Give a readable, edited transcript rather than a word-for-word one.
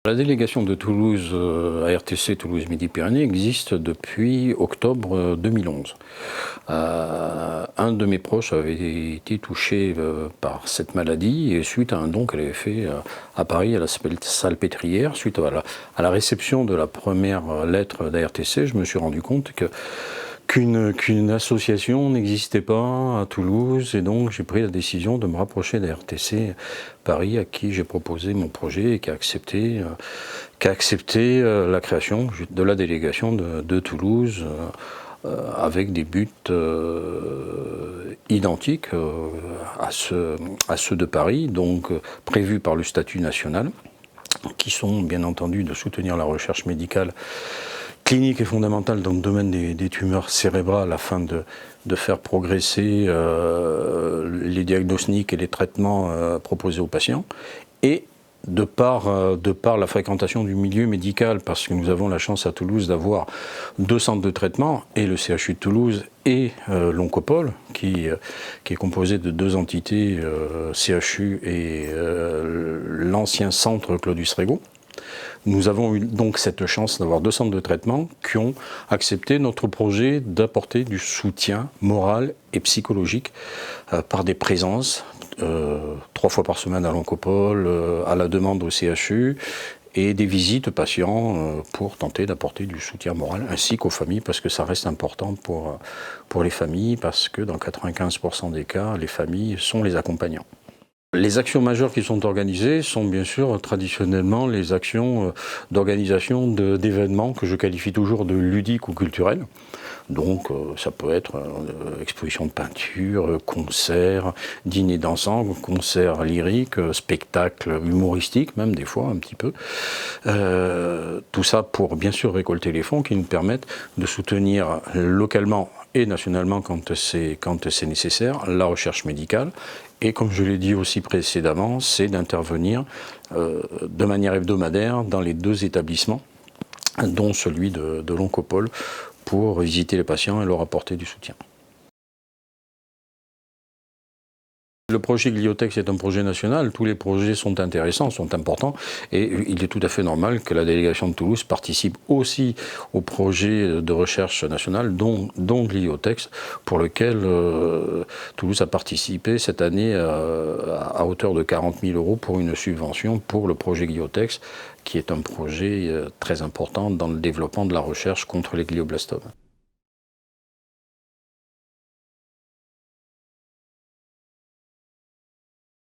La délégation de Toulouse à RTC Toulouse Midi-Pyrénées existe depuis octobre 2011. Un de mes proches avait été touché par cette maladie et suite à un don qu'elle avait fait à Paris à la Salpêtrière, suite à la réception de la première lettre d'ARTC, je me suis rendu compte qu'une association n'existait pas à Toulouse et donc j'ai pris la décision de me rapprocher d'ARTC Paris à qui j'ai proposé mon projet et qui a accepté la création de la délégation de Toulouse avec des buts identiques à ceux de Paris, donc prévus par le statut national, qui sont bien entendu de soutenir la recherche médicale clinique et fondamentale dans le domaine des tumeurs cérébrales afin de faire progresser les diagnostics et les traitements proposés aux patients. Et de par la fréquentation du milieu médical, parce que nous avons la chance à Toulouse d'avoir 2 centres de traitement, et le CHU de Toulouse et l'Oncopole, qui est composé de 2 entités, CHU et l'ancien centre Claudius Regaud. Nous avons eu donc cette chance d'avoir 2 centres de traitement qui ont accepté notre projet d'apporter du soutien moral et psychologique par des présences 3 fois par semaine à l'Oncopole, à la demande au CHU, et des visites patients pour tenter d'apporter du soutien moral, ainsi qu'aux familles, parce que ça reste important pour les familles, parce que dans 95% des cas, les familles sont les accompagnants. Les actions majeures qui sont organisées sont bien sûr traditionnellement les actions d'organisation d'événements que je qualifie toujours de ludiques ou culturels. Donc ça peut être exposition de peinture, concerts, dîner dansant, concerts lyriques, spectacles humoristiques même des fois un petit peu. Tout ça pour bien sûr récolter les fonds qui nous permettent de soutenir localement et nationalement quand c'est nécessaire, la recherche médicale. Et comme je l'ai dit aussi précédemment, c'est d'intervenir de manière hebdomadaire dans les 2 établissements, dont celui de l'Oncopole, pour visiter les patients et leur apporter du soutien. Le projet Gliotex est un projet national, tous les projets sont intéressants, sont importants, et il est tout à fait normal que la délégation de Toulouse participe aussi au projet de recherche national, dont Gliotex, pour lequel Toulouse a participé cette année à hauteur de 40 000 € pour une subvention pour le projet Gliotex, qui est un projet très important dans le développement de la recherche contre les glioblastomes.